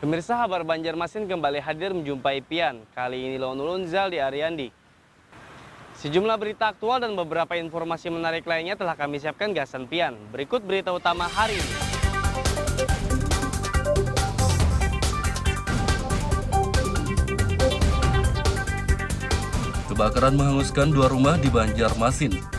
Pemirsa, Kabar Banjarmasin kembali hadir menjumpai Pian. Kali ini Lone Ulunzal di Ariandi. Sejumlah berita aktual dan beberapa informasi menarik lainnya telah kami siapkan gasan Pian. Berikut berita utama hari ini. Kebakaran menghanguskan 2 rumah di Banjarmasin.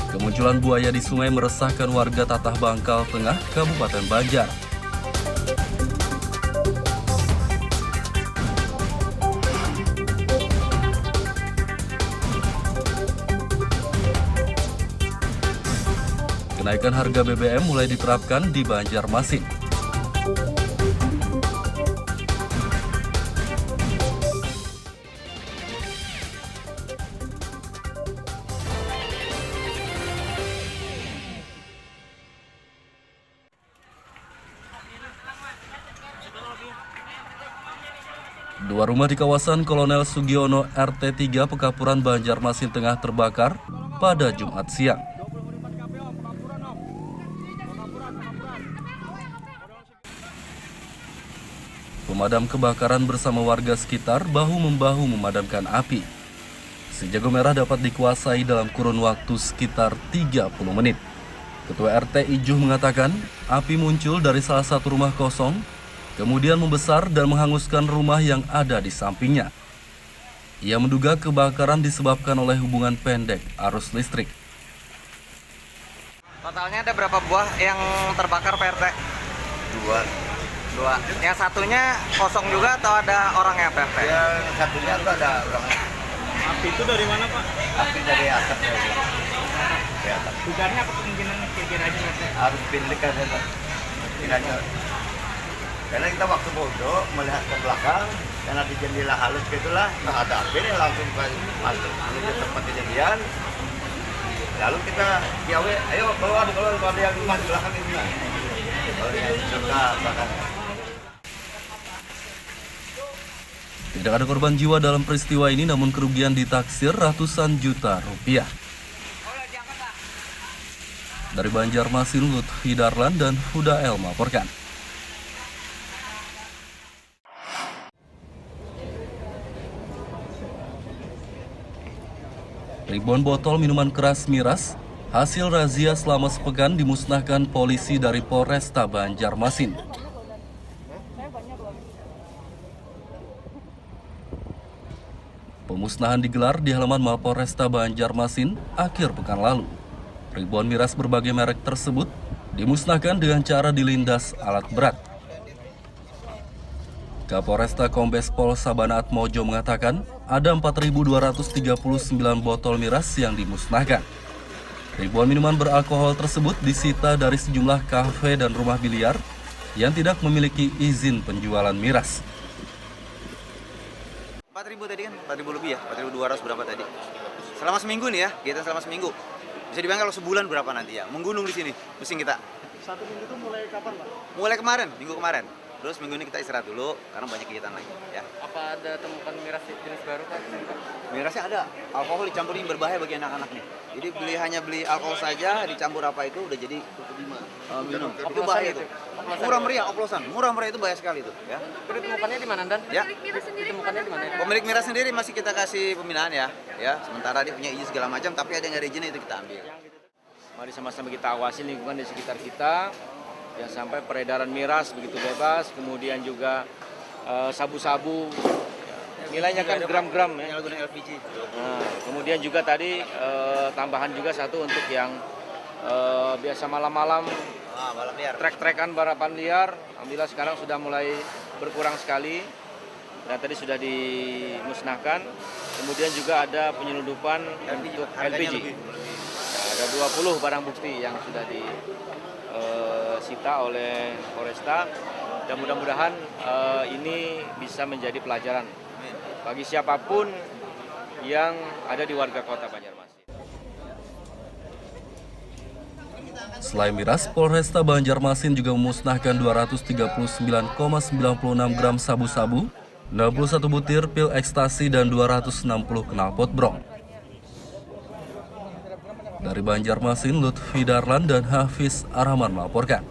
Kemunculan buaya di sungai meresahkan warga Tatah Bangkal Tengah, Kabupaten Banjar. Kenaikan harga BBM mulai diterapkan di Banjarmasin. Dua rumah di kawasan Kolonel Sugiono RT 3 Pekapuran Banjarmasin Tengah terbakar pada Jumat siang. Pemadam kebakaran bersama warga sekitar bahu-membahu memadamkan api. Si jago merah dapat dikuasai dalam kurun waktu sekitar 30 menit. Ketua RT Ijuh mengatakan, api muncul dari salah satu rumah kosong, kemudian membesar dan menghanguskan rumah yang ada di sampingnya. Ia menduga kebakaran disebabkan oleh hubungan pendek arus listrik. Totalnya ada berapa buah yang terbakar, Pak RT? Dua. Yang satunya kosong juga atau ada orangnya, Pak RT? Yang satunya itu ada orangnya. Api itu dari mana, Pak? Api dari atap ya. Dari atap. Dugaannya apa kemungkinan kira-kira aja, Pak? Harus bilik kan ya. Kiranya. Karena kita waktu bodoh melihat ke belakang, karena di jendela halus gitulah, nah ada api dia langsung masuk ke tempat kejadian. Lalu kita piawe, ayo keluar ada yang rumah di belakang ini. Kalau yang suka bahkan. Tidak ada korban jiwa dalam peristiwa ini, namun kerugian ditaksir ratusan juta rupiah. Dari Banjarmasin, Lutfi Darlan dan Huda El melaporkan. Ribuan botol minuman keras miras hasil razia selama sepekan dimusnahkan polisi dari Polresta Banjarmasin. Pemusnahan digelar di halaman Mapolresta Banjarmasin akhir pekan lalu. Ribuan miras berbagai merek tersebut dimusnahkan dengan cara dilindas alat berat. Kapolresta Kombes Pol Sabana Atmojo mengatakan ada 4.239 botol miras yang dimusnahkan. Ribuan minuman beralkohol tersebut disita dari sejumlah kafe dan rumah biliar yang tidak memiliki izin penjualan miras. 4.000 tadi kan? 4.000 lebih ya? 4.200 berapa tadi? Selama seminggu nih ya, kita selama seminggu. Bisa dibilang kalau sebulan berapa nanti ya? Menggunung di sini, mesin kita. Satu minggu itu mulai kapan, Pak? Mulai kemarin, minggu kemarin. Terus minggu ini kita istirahat dulu, karena banyak kegiatan lagi ya. Apa ada temukan miras jenis baru, Pak? Mirasnya ada, alkohol dicampur ini berbahaya bagi anak-anak nih. Jadi hanya beli alkohol saja, dicampur apa itu udah jadi minum. Itu bahaya itu. Murah meriah, oplosan. Murah meriah itu bahaya sekali itu ya. Ditemukannya di mana, Dan? Ya. Ditemukannya di mana? Pemilik miras sendiri masih kita kasih pembinaan ya. Ya, sementara dia punya izin segala macam, tapi ada yang nggak ada izin itu kita ambil. Mari sama-sama kita awasi lingkungan di sekitar kita, jangan sampai peredaran miras begitu bebas, kemudian juga sabu-sabu, nilainya kan gram-gram ya. LPG. Nah, kemudian juga tadi tambahan juga satu untuk yang biasa malam-malam Balap liar. trek-trekan balapan liar, alhamdulillah sekarang sudah mulai berkurang sekali dan tadi sudah dimusnahkan. Kemudian juga ada penyelundupan untuk LPG. Ada 20 barang bukti yang sudah disita oleh Polresta dan mudah-mudahan ini bisa menjadi pelajaran bagi siapapun yang ada di warga kota Banjarmasin. Selain miras, Polresta Banjarmasin juga memusnahkan 239,96 gram sabu-sabu 61 butir pil ekstasi, dan 260 knalpot brong. Dari Banjarmasin, Lutfi Darlan dan Hafiz Arhaman melaporkan.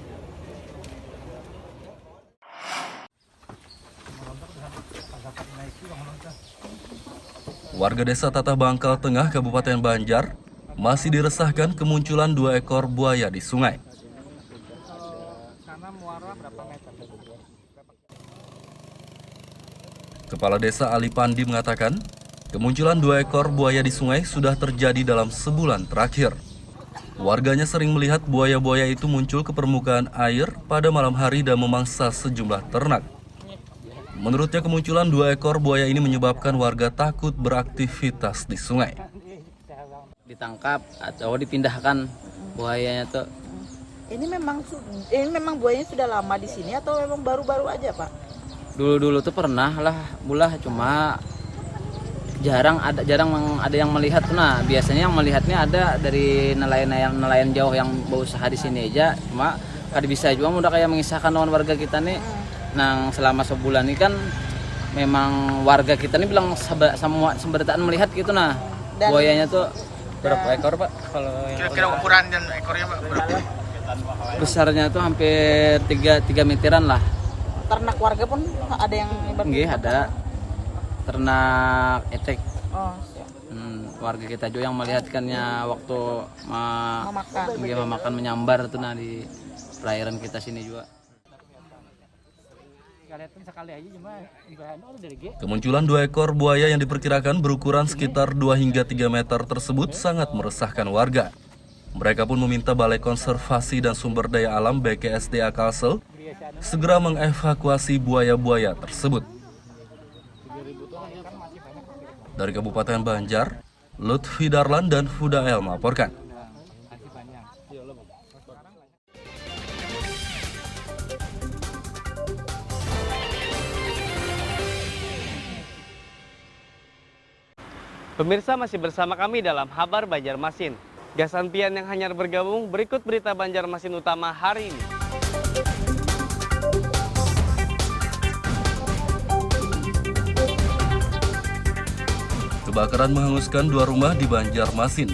Warga desa Tatah Bangkal Tengah, Kabupaten Banjar, masih diresahkan kemunculan 2 ekor buaya di sungai. Kepala Desa Ali Pandi mengatakan, kemunculan 2 ekor buaya di sungai sudah terjadi dalam sebulan terakhir. Warganya sering melihat buaya-buaya itu muncul ke permukaan air pada malam hari dan memangsa sejumlah ternak. Menurutnya, kemunculan 2 ekor buaya ini menyebabkan warga takut beraktivitas di sungai. Ditangkap atau dipindahkan buayanya tuh. Ini memang buayanya sudah lama di sini atau memang baru-baru aja, Pak? Dulu tuh pernah lah bulah, cuma jarang ada yang melihat tuh. Nah, biasanya yang melihatnya ada dari nelayan jauh yang berusaha di sini aja. Cuma kada bisa juga udah kayak mengisahkan dengan warga kita nih. Nah, selama sebulan ini kan memang warga kita nih bilang semua semberdaan melihat gitu. Nah, Dan buayanya tuh berapa ekor, Pak? Kalau yang kira-kira ukuran dan ekornya, Pak, berapa? besarnya tuh hampir 3 meteran lah. ternak warga pun ada yang Nggih, ada ternak etek. Oh, siap. Warga kita juga yang melihatkannya waktu memakan menyambar tuh, nah di perairan kita sini juga. Kemunculan 2 ekor buaya yang diperkirakan berukuran sekitar 2 hingga 3 meter tersebut sangat meresahkan warga. Mereka pun meminta Balai Konservasi dan Sumber Daya Alam BKSDA Kalsel segera mengevakuasi buaya-buaya tersebut. Dari Kabupaten Banjar, Lutfi Darlan dan Hudael melaporkan. Pemirsa, masih bersama kami dalam Kabar Banjarmasin. Gasan Pian yang hanyar bergabung, berikut berita Banjarmasin utama hari ini. Kebakaran menghanguskan 2 rumah di Banjarmasin.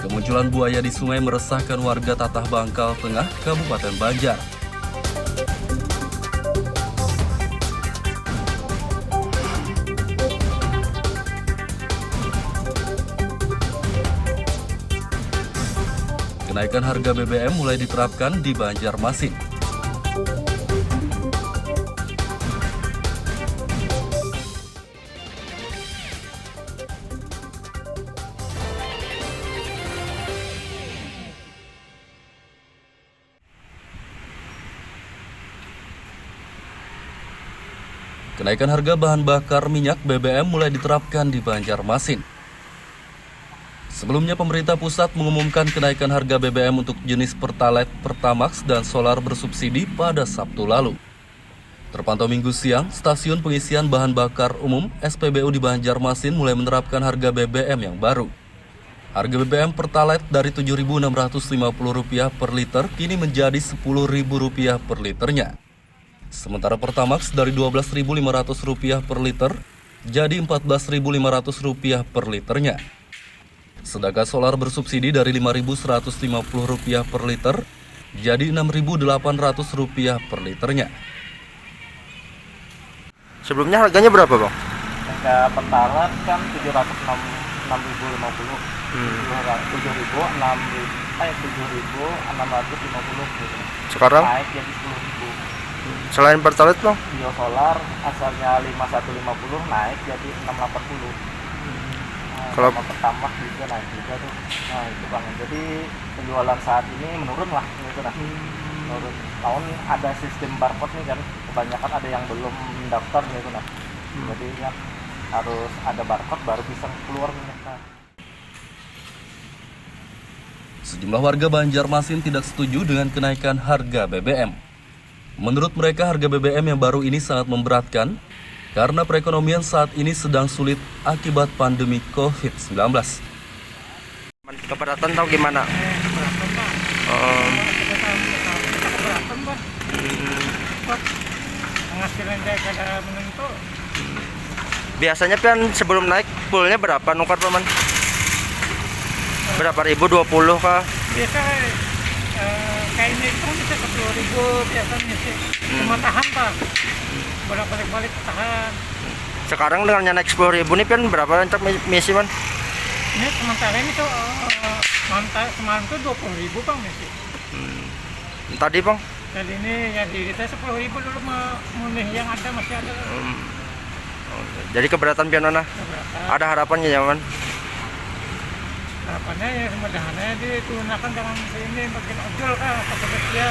Kemunculan buaya di sungai meresahkan warga Tatah Bangkal Tengah, Kabupaten Banjar. Kenaikan harga BBM mulai diterapkan di Banjarmasin. Kenaikan harga bahan bakar minyak BBM mulai diterapkan di Banjarmasin. Sebelumnya, pemerintah pusat mengumumkan kenaikan harga BBM untuk jenis Pertalite, Pertamax, dan solar bersubsidi pada Sabtu lalu. Terpantau Minggu siang, stasiun pengisian bahan bakar umum SPBU di Banjarmasin mulai menerapkan harga BBM yang baru. Harga BBM Pertalite dari Rp7.650 per liter kini menjadi Rp10.000 per liternya. Sementara Pertamax dari Rp12.500 per liter jadi Rp14.500 per liternya. Sedangkan solar bersubsidi dari Rp5.150 per liter jadi Rp6.800 per liternya. Sebelumnya harganya berapa, Bang? Harga Pertalite kan 6.050, 7.650 gitu. Sekarang Naik jadi 10.000. selain Pertalite, Bang? Biosolar asalnya 5.150 naik jadi 6.80. Kalau Pertamax juga naik juga tuh. Nah itu Bang. Jadi penjualan saat ini menurun lah gitu nah. Menurun. Tahun ada sistem barcode nih kan. Kebanyakan ada yang belum mendaftar gitu nah. Jadi kan harus ada barcode baru bisa keluar minyak. Sejumlah warga Banjarmasin tidak setuju dengan kenaikan harga BBM. Menurut mereka, harga BBM yang baru ini sangat memberatkan karena perekonomian saat ini sedang sulit akibat pandemi COVID-19. Keberatan tahu gimana? Biasanya pian sebelum naik poolnya berapa nukar paman? Berapa ribu? 20 kah? Biasa kayaknya itu bisa 10.000 biasanya sih. Cuma tahan pak. Balik tahan. Sekarang dengan naik 10.000 nih pian berapa untuk misi man? Ini sementara ini tuh semalam tuh 20.000 bang misi. Tadi bang? Jadi ini ya di kita 10.000 dulu memenuhi yang ada masih ada. Jadi keberatan pian mana? Ada harapannya ya man? Harapannya ya semudahannya diturunkan dengan ini makin ojol kah pakai dia.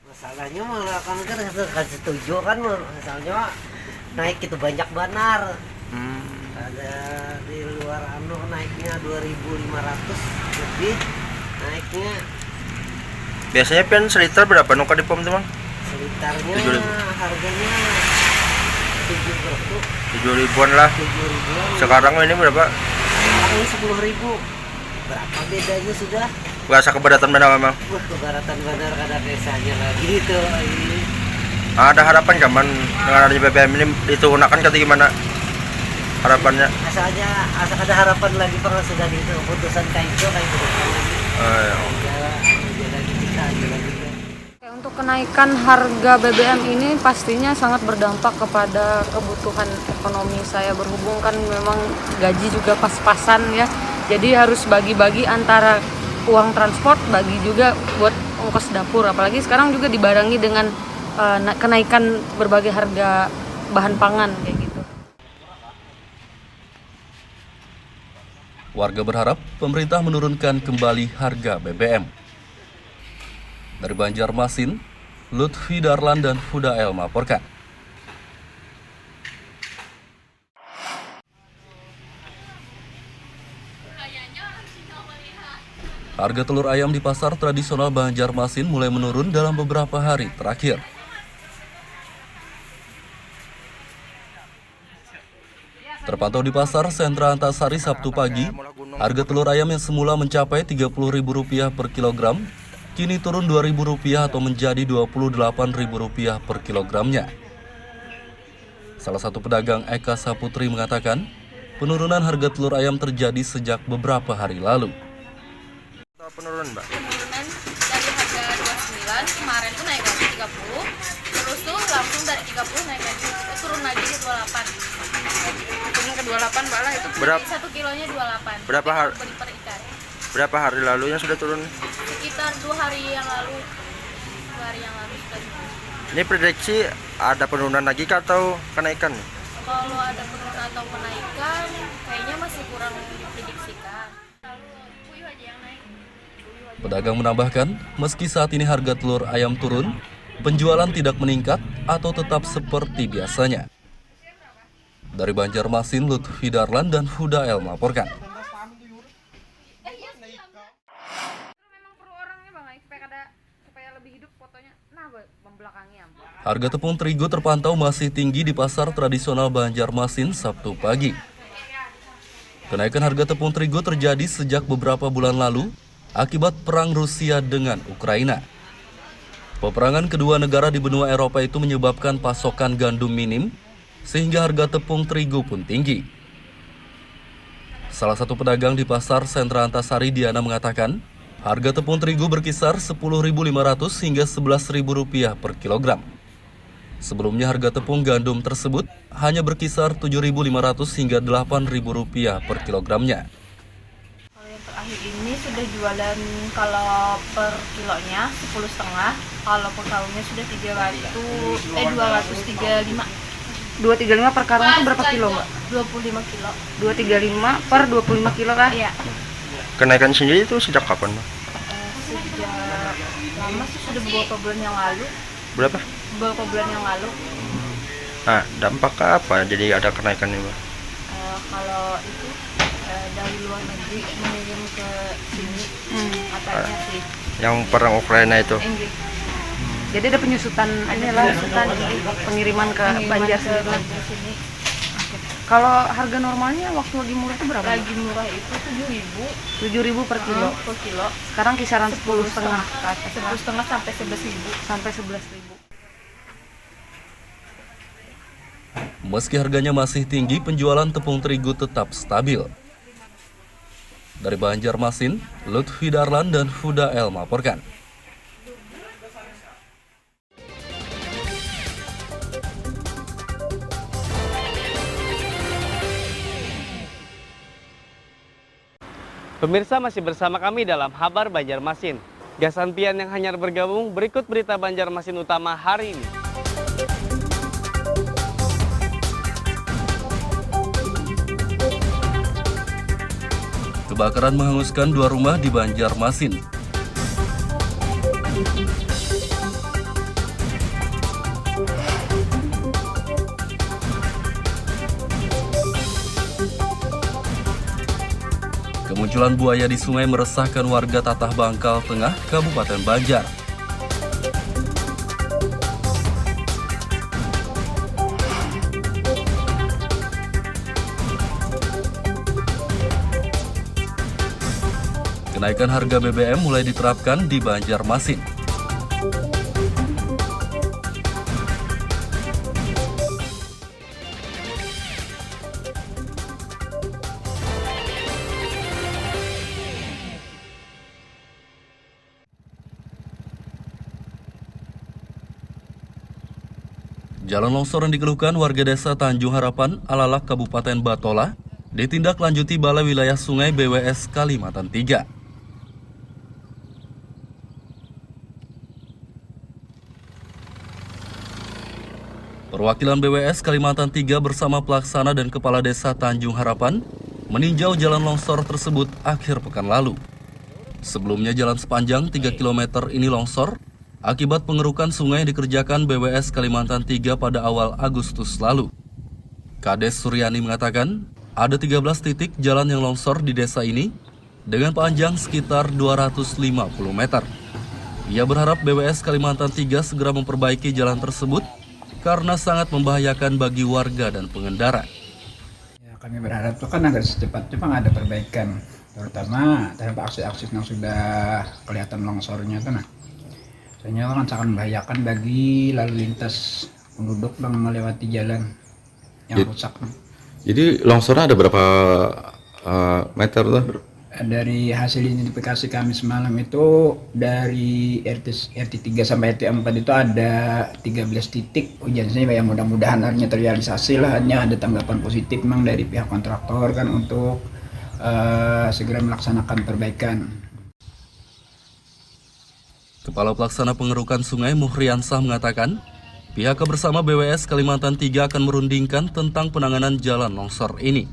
Masalahnya malah kan setuju kan, misalnya naik itu banyak banar. Ada di luar naiknya 2.500 lebih naiknya. Biasanya pian seliter berapa nukar di pom teman? Selitarnya harganya 7.000-an lah. 7.000-an. Sekarang ini berapa? Sekarang ini 10.000. Berapa bedanya sudah? Berasa keberatan benar memang. Keberatan benar kada kesanya lagi itu. Ada harapan kaman dengan adanya BBM ini diturunakan kata gimana? Harapannya? Asal ada harapan lagi pernah sudah itu putusan kayak itu lagi. Untuk kenaikan harga BBM ini pastinya sangat berdampak kepada kebutuhan ekonomi saya, berhubung kan memang gaji juga pas-pasan ya, jadi harus bagi-bagi antara uang transport, bagi juga buat ongkos dapur, apalagi sekarang juga dibarengi dengan kenaikan berbagai harga bahan pangan kayak gitu. Warga berharap pemerintah menurunkan kembali harga BBM. Dari Banjarmasin, Lutfi Darlan dan Hudael melaporkan. Harga telur ayam di pasar tradisional Banjarmasin mulai menurun dalam beberapa hari terakhir. Terpantau di pasar sentra Antasari Sabtu pagi, harga telur ayam yang semula mencapai Rp30.000 per kilogram, kini turun Rp2.000 atau menjadi Rp28.000 per kilogramnya. Salah satu pedagang Eka Saputri mengatakan, penurunan harga telur ayam terjadi sejak beberapa hari lalu. Penurunan, Mbak? Penurunan dari harga 29, kemarin tuh naik lagi 30, terus tuh langsung dari 30 naik lagi, turun lagi ke 28. Turun ke 28, Mbak lah, itu berapa? 1 kilonya 28. Berapa hari? Beli per ikan. Berapa hari lalu yang sudah turun? Sekitar 2 hari yang lalu. 2 hari yang lalu sudah turun. Ini prediksi ada penurunan lagi kah atau kenaikan? Kalau ada penurunan atau kenaikan, kayaknya masih kurang diprediksikan. Pedagang menambahkan, meski saat ini harga telur ayam turun, penjualan tidak meningkat atau tetap seperti biasanya. Dari Banjarmasin, Lutfi Darlan dan Hudael melaporkan. Harga tepung terigu terpantau masih tinggi di pasar tradisional Banjarmasin Sabtu pagi. Kenaikan harga tepung terigu terjadi sejak beberapa bulan lalu akibat perang Rusia dengan Ukraina. Peperangan kedua negara di benua Eropa itu menyebabkan pasokan gandum minim, sehingga harga tepung terigu pun tinggi. Salah satu pedagang di pasar sentra Antasari, Diana, mengatakan, harga tepung terigu berkisar Rp10.500 hingga Rp11.000 per kilogram. Sebelumnya harga tepung gandum tersebut hanya berkisar Rp7.500 hingga Rp8.000 per kilogramnya. Kalau yang terakhir ini sudah jualan kalau per kilonya 10,5, kalau per karungnya sudah 235. 235 per karung itu berapa kilo, Mbak? 25 kilo. 235 per 25 kilo kah? Iya. Kenaikan sendiri itu sejak kapan, Mbak? Sejak lama sih, sudah beberapa bulan yang lalu. Berapa? Beberapa bulan yang lalu. Nah, dampak apa jadi ada kenaikan ini, Mbak? Kalau itu dari luar negeri mengirim ke sini, katanya sih. Yang perang Ukraina itu? Inggris. Jadi ada penyusutan inilah pengiriman ke Banjar sendiri. Kalau harga normalnya waktu lagi murah itu berapa? Lagi murah itu 7.000. 7.000 per kilo. Per kilo. Sekarang kisaran 10,5. 10,5 sampai 11.000. Sampai 11.000. Meski harganya masih tinggi, penjualan tepung terigu tetap stabil. Dari Banjarmasin, Lutfi Darlan dan Huda El melaporkan. Pemirsa masih bersama kami dalam Kabar Banjarmasin. Gasan Pian yang hanyar bergabung, berikut berita Banjarmasin utama hari ini. Kebakaran menghanguskan 2 rumah di Banjarmasin. Kemunculan buaya di sungai meresahkan warga Tatah Bangkal Tengah, Kabupaten Banjar. Kenaikan harga BBM mulai diterapkan di Banjarmasin. Jalan longsor yang dikeluhkan warga desa Tanjung Harapan, Alalak, Kabupaten Batola, ditindaklanjuti Balai Wilayah Sungai BWS Kalimantan 3. Perwakilan BWS Kalimantan 3 bersama pelaksana dan kepala desa Tanjung Harapan meninjau jalan longsor tersebut akhir pekan lalu. Sebelumnya jalan sepanjang 3 km ini longsor akibat pengerukan sungai yang dikerjakan BWS Kalimantan 3 pada awal Agustus lalu. Kades Suryani mengatakan ada 13 titik jalan yang longsor di desa ini dengan panjang sekitar 250 meter. Ia berharap BWS Kalimantan 3 segera memperbaiki jalan tersebut karena sangat membahayakan bagi warga dan pengendara. Ya, kami berharap itu kan agar secepatnya ada perbaikan, terutama terhadap akses-akses yang sudah kelihatan longsornya itu. Soalnya kan sangat membahayakan bagi lalu lintas penduduk yang melewati jalan yang rusak. Jadi longsornya ada berapa meter tuh? Dari hasil identifikasi kami semalam itu dari RT 3 sampai RT 4 itu ada 13 titik. Ujiannya yang mudah-mudahan hanya terrealisasi lah, hanya ada tanggapan positif memang dari pihak kontraktor kan untuk segera melaksanakan perbaikan. Kepala Pelaksana Pengerukan Sungai Muhriansah mengatakan, pihak bersama BWS Kalimantan 3 akan merundingkan tentang penanganan jalan longsor ini.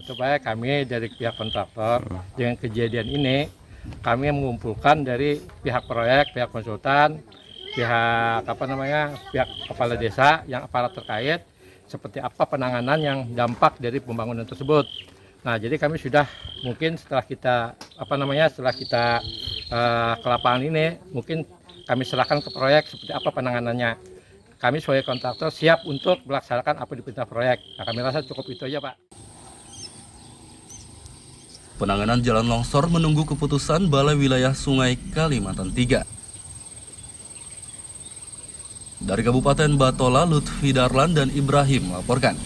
Supaya kami dari pihak kontraktor dengan kejadian ini, kami mengumpulkan dari pihak proyek, pihak konsultan, pihak pihak kepala desa yang aparat terkait, seperti apa penanganan yang dampak dari pembangunan tersebut. Nah, jadi kami sudah mungkin setelah kita ke lapangan ini, mungkin kami serahkan ke proyek seperti apa penanganannya. Kami sebagai kontraktor siap untuk melaksanakan apa di perintah proyek. Nah, kami rasa cukup itu aja, Pak. Penanganan jalan longsor menunggu keputusan Balai Wilayah Sungai Kalimantan 3. Dari Kabupaten Batola, Lutfi Darlan dan Ibrahim melaporkan.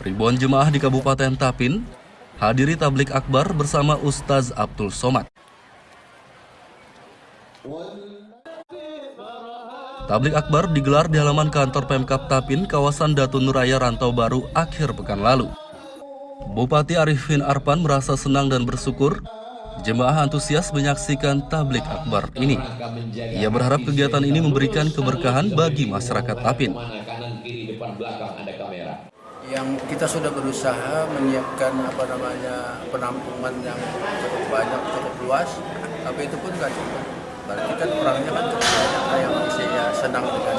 Ribuan jemaah di Kabupaten Tapin hadiri tablik akbar bersama Ustaz Abdul Somad. Tablik akbar digelar di halaman kantor Pemkab Tapin, kawasan Datunuraya, Rantau Baru akhir pekan lalu. Bupati Arifin Arpan merasa senang dan bersyukur jemaah antusias menyaksikan tablik akbar ini. Ia berharap kegiatan ini memberikan keberkahan bagi masyarakat Tapin. Yang kita sudah berusaha menyiapkan penampungan yang cukup banyak, cukup luas, tapi itu pun nggak cukup. berarti kan orangnya kan cukup banyak yang usia senang dengan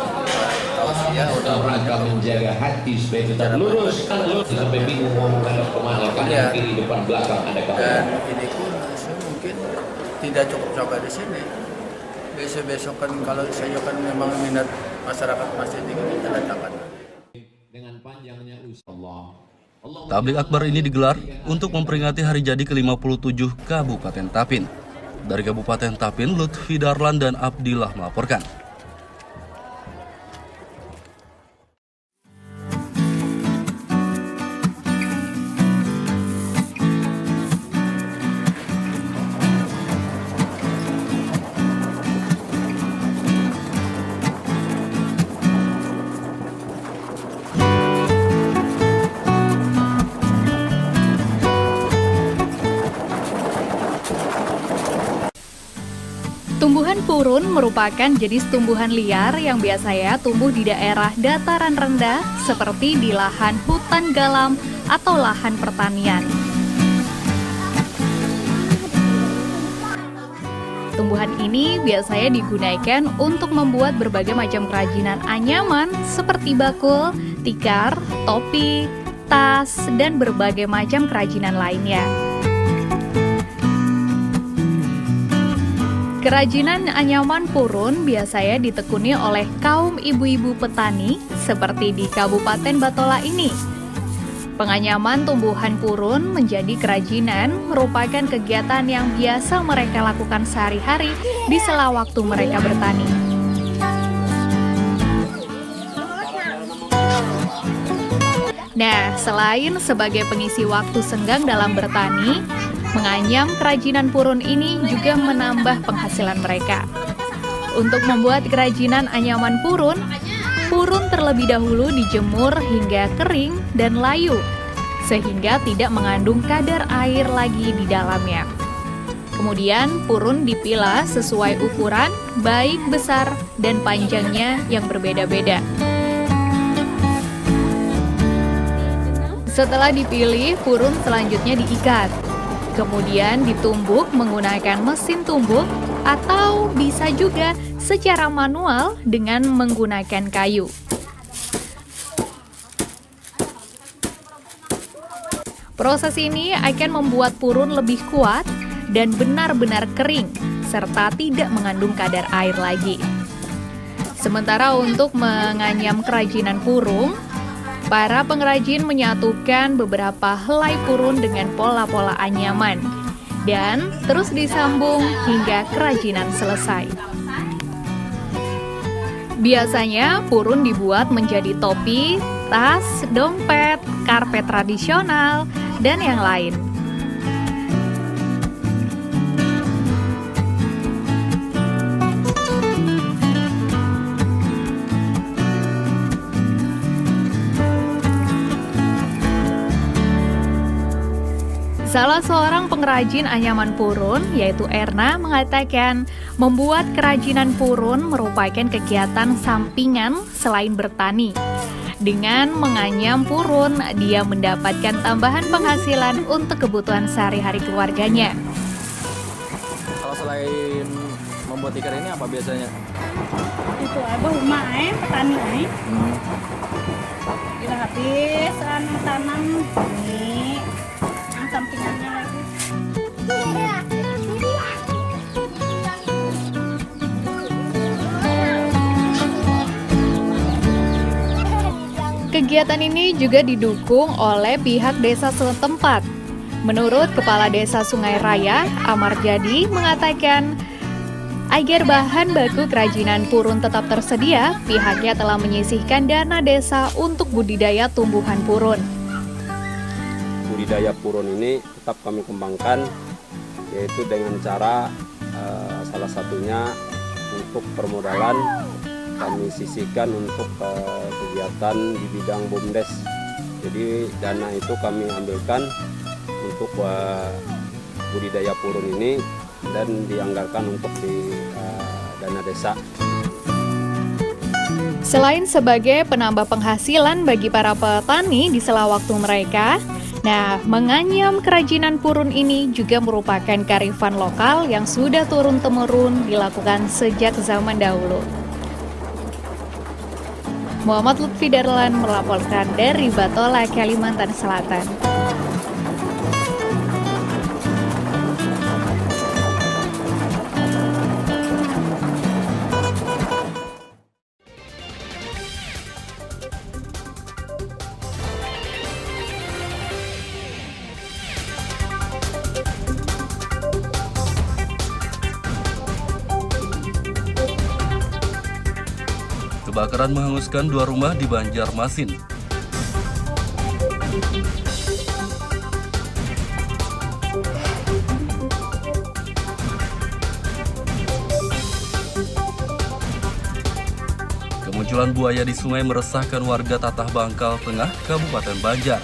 tausiah rangka menjaga hati supaya tetap lurus sampai bingung mau menghadap kemana kanan kiri depan belakang ada kamera. Dan ini pun saya mungkin tidak cukup sampai di sini. Besok kan kalau saya kan memang minat masyarakat masih tinggi, kita datangkan. Dengan panjangnya usaha Tablik Akbar ini digelar untuk memperingati hari jadi ke-57 Kabupaten Tapin. Dari Kabupaten Tapin, Lutfi Darlan dan Abdillah melaporkan. Tumbuhan purun merupakan jenis tumbuhan liar yang biasanya tumbuh di daerah dataran rendah seperti di lahan hutan galam atau lahan pertanian. Tumbuhan ini biasanya digunakan untuk membuat berbagai macam kerajinan anyaman seperti bakul, tikar, topi, tas, dan berbagai macam kerajinan lainnya. Kerajinan anyaman purun biasanya ditekuni oleh kaum ibu-ibu petani seperti di Kabupaten Batola ini. Penganyaman tumbuhan purun menjadi kerajinan merupakan kegiatan yang biasa mereka lakukan sehari-hari di sela waktu mereka bertani. Nah, selain sebagai pengisi waktu senggang dalam bertani, menganyam kerajinan purun ini juga menambah penghasilan mereka. Untuk membuat kerajinan anyaman purun, purun terlebih dahulu dijemur hingga kering dan layu, sehingga tidak mengandung kadar air lagi di dalamnya. Kemudian purun dipilah sesuai ukuran, baik besar dan panjangnya yang berbeda-beda. Setelah dipilih, purun selanjutnya diikat. Kemudian ditumbuk menggunakan mesin tumbuk atau bisa juga secara manual dengan menggunakan kayu. Proses ini akan membuat purun lebih kuat dan benar-benar kering serta tidak mengandung kadar air lagi. Sementara untuk menganyam kerajinan purun, para pengrajin menyatukan beberapa helai purun dengan pola-pola anyaman dan terus disambung hingga kerajinan selesai. Biasanya purun dibuat menjadi topi, tas, dompet, karpet tradisional, dan yang lain. Salah seorang pengrajin anyaman purun, yaitu Erna, mengatakan membuat kerajinan purun merupakan kegiatan sampingan selain bertani. Dengan menganyam purun, dia mendapatkan tambahan penghasilan untuk kebutuhan sehari-hari keluarganya. Kalau selain membuat tikar ini apa biasanya? Itu rumah petani kita habis tanam ini sampingannya lagi. Kegiatan ini juga didukung oleh pihak desa setempat. Menurut Kepala Desa Sungai Raya, Amar Jadi, mengatakan agar bahan baku kerajinan purun tetap tersedia, pihaknya telah menyisihkan dana desa untuk budidaya tumbuhan purun. Budidaya purun ini tetap kami kembangkan, yaitu dengan cara salah satunya untuk permodalan kami sisihkan untuk kegiatan di bidang BUMDes. Jadi dana itu kami ambilkan untuk budidaya purun ini dan dianggarkan untuk di dana desa. Selain sebagai penambah penghasilan bagi para petani di sela waktu mereka, Nah, menganyam kerajinan purun ini juga merupakan kearifan lokal yang sudah turun-temurun dilakukan sejak zaman dahulu. Muhammad Lutfi Darlan melaporkan dari Batola, Kalimantan Selatan. Kebakaran menghanguskan 2 rumah di Banjarmasin. Kemunculan buaya di sungai meresahkan warga Tatah Bangkal Tengah, Kabupaten Banjar.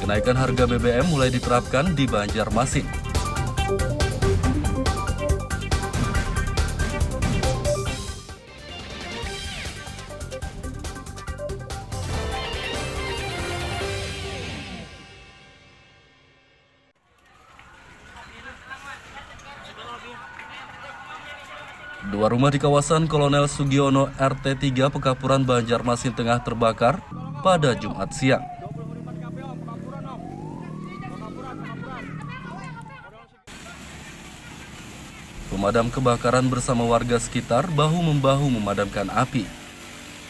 Kenaikan harga BBM mulai diterapkan di Banjarmasin. Dua rumah di kawasan Kolonel Sugiono RT 3 Pekapuran Banjarmasin Tengah terbakar pada Jumat siang. Pemadam kebakaran bersama warga sekitar bahu-membahu memadamkan api.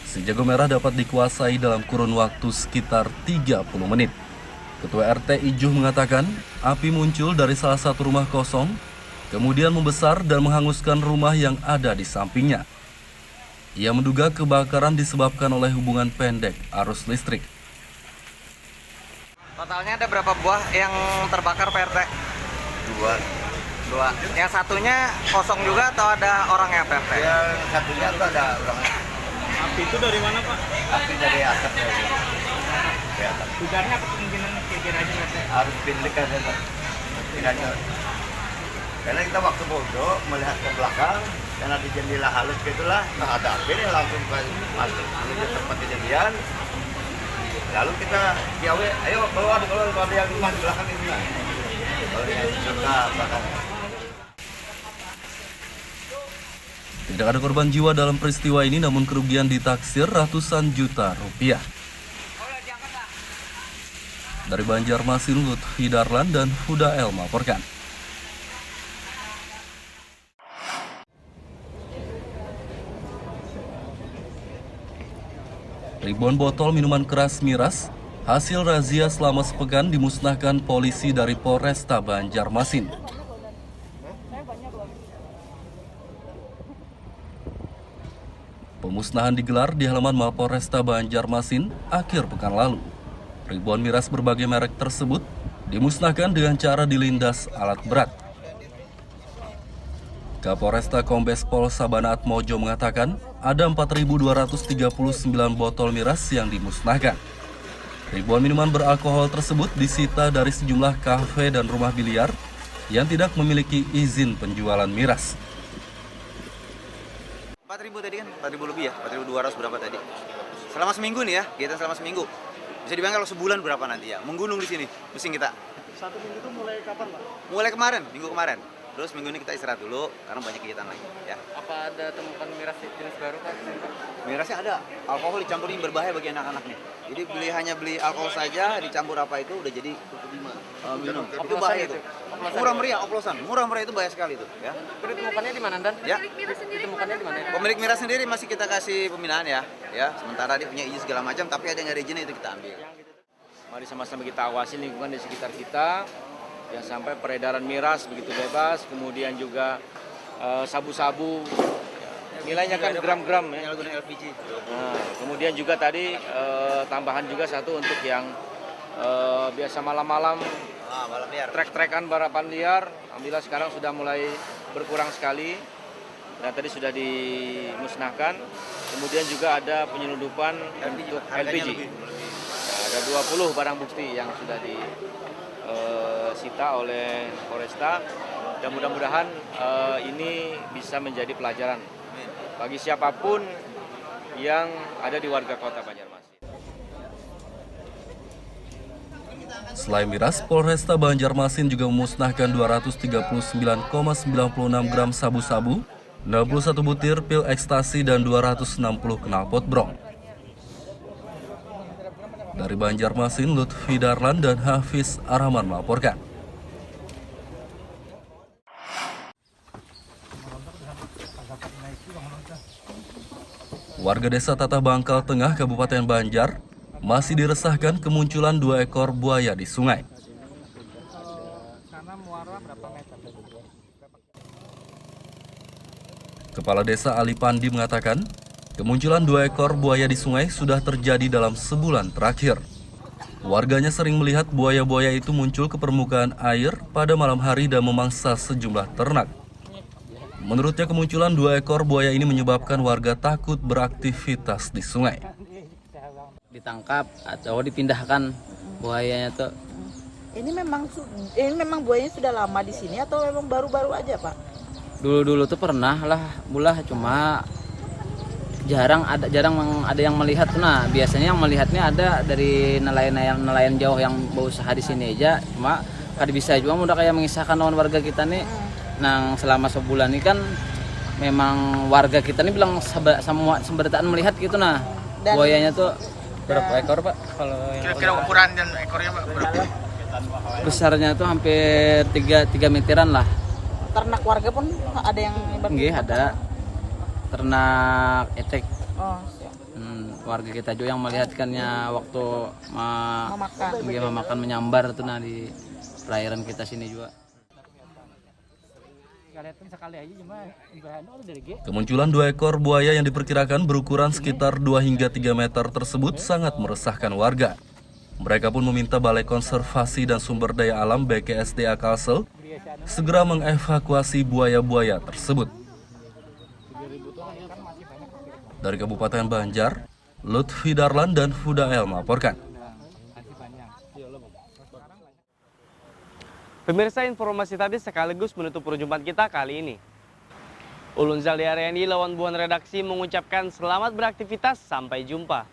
Si jago merah dapat dikuasai dalam kurun waktu sekitar 30 menit. Ketua RT Ijuh mengatakan, api muncul dari salah satu rumah kosong, kemudian membesar dan menghanguskan rumah yang ada di sampingnya. Ia menduga kebakaran disebabkan oleh hubungan pendek arus listrik. Totalnya ada berapa buah yang terbakar, Pak RT? Dua. Yang satunya kosong juga atau ada orangnya, Pak RT? Yang satunya itu ada orangnya. Api itu dari mana, Pak? Api dari atap. Dugaannya apa kemungkinan kira-kira aja, Pak? Harus bilik aja, Pak. Kiranya. Karena kita waktu bodoh melihat ke belakang, dan ada jendela halus gitulah, nah ada api nih langsung masuk menuju tempat kejadian. Lalu kita piawe, ayo keluar ada yang rumah di belakang itu lah. Kalau yang suka belakang. Tidak ada korban jiwa dalam peristiwa ini, namun kerugian ditaksir ratusan juta rupiah. Dari Banjarmasin, Lutfi Darlan dan Huda El melaporkan. Ribuan botol minuman keras miras hasil razia selama sepekan dimusnahkan polisi dari Polresta Banjarmasin. Pemusnahan digelar di halaman Mapolresta Banjarmasin akhir pekan lalu. Ribuan miras berbagai merek tersebut dimusnahkan dengan cara dilindas alat berat. Kapolresta Kombes Pol Sabana Atmojo mengatakan ada 4.239 botol miras yang dimusnahkan. Ribuan minuman beralkohol tersebut disita dari sejumlah kafe dan rumah biliar yang tidak memiliki izin penjualan miras. 4.000 tadi kan? 4.000 lebih ya? 4.200 berapa tadi? Selama seminggu nih ya, kita selama seminggu. Bisa dibilang kalau sebulan berapa nanti ya? Menggunung di sini, pusing kita. Satu minggu itu mulai kapan, Pak? Mulai kemarin, minggu kemarin. Terus minggu ini kita istirahat dulu, karena banyak kegiatan lagi ya. Apa ada temukan miras jenis baru, Pak? Mirasnya ada, alkohol dicampur ini berbahaya bagi anak-anak nih. Jadi hanya beli alkohol saja, dicampur apa itu udah jadi minum. Itu bahaya itu. Murah meriah oplosan, murah meriah itu bahaya sekali itu ya. Ditemukannya di mana, Dan? Ya. Ditemukannya di mana? Pemilik miras sendiri masih kita kasih pembinaan ya. Sementara dia punya izin segala macam, tapi ada yang nggak ada izin itu kita ambil. Mari sama-sama kita awasi lingkungan di sekitar kita, yang sampai peredaran miras begitu bebas, kemudian juga sabu-sabu, nilainya kan gram-gram ya. LPG. Nah, kemudian juga tadi tambahan juga satu untuk yang biasa malam-malam trek-trekan balapan liar, alhamdulillah sekarang sudah mulai berkurang sekali dan tadi sudah dimusnahkan. Kemudian juga ada penyelundupan untuk LPG. Ada 20 barang bukti yang sudah disita oleh Polresta. Dan mudah-mudahan ini bisa menjadi pelajaran bagi siapapun yang ada di warga kota Banjarmasin. Selain miras, Polresta Banjarmasin juga memusnahkan 239,96 gram sabu-sabu, 61 butir pil ekstasi, dan 260 knalpot brong. Dari Banjarmasin, Lutfi Darlan dan Hafiz Arhaman melaporkan. Warga desa Tatah Bangkal Tengah, Kabupaten Banjar, masih diresahkan kemunculan 2 ekor buaya di sungai. Kepala Desa Ali Pandi mengatakan, kemunculan 2 ekor buaya di sungai sudah terjadi dalam sebulan terakhir. Warganya sering melihat buaya-buaya itu muncul ke permukaan air pada malam hari dan memangsa sejumlah ternak. Menurutnya, kemunculan 2 ekor buaya ini menyebabkan warga takut beraktivitas di sungai. Ditangkap atau dipindahkan buayanya tuh. Ini memang buayanya sudah lama di sini atau memang baru-baru aja, Pak? Dulu tuh pernah lah, cuma jarang ada yang melihat tuh. Nah, biasanya yang melihatnya ada dari nelayan jauh yang berusaha di sini aja. Cuma kada bisa juga udah kayak mengisahkan lawan warga kita nih. Nah, selama sebulan ini kan memang warga kita nih bilang semua semberdaan melihat gitu. Nah, buayanya tuh berapa ekor, Pak? Kalau kira-kira ukuran dan ekornya, Pak, berapa? Besarnya tuh hampir 3 meteran lah. Ternak warga pun ada yang Nggih, ada ternak etek. Oh, warga kita juga yang melihatkannya waktu memakan menyambar tuh nah di perairan kita sini juga. Kemunculan 2 ekor buaya yang diperkirakan berukuran sekitar 2 hingga 3 meter tersebut sangat meresahkan warga. Mereka pun meminta Balai Konservasi dan Sumber Daya Alam BKSDA Kalsel segera mengevakuasi buaya-buaya tersebut. Dari Kabupaten Banjar, Lutfi Darlan dan Fudael melaporkan. Pemirsa, informasi tadi sekaligus menutup perjumpaan kita kali ini. Ulun Zaldi Ariandi lawan buan redaksi mengucapkan selamat beraktivitas, sampai jumpa.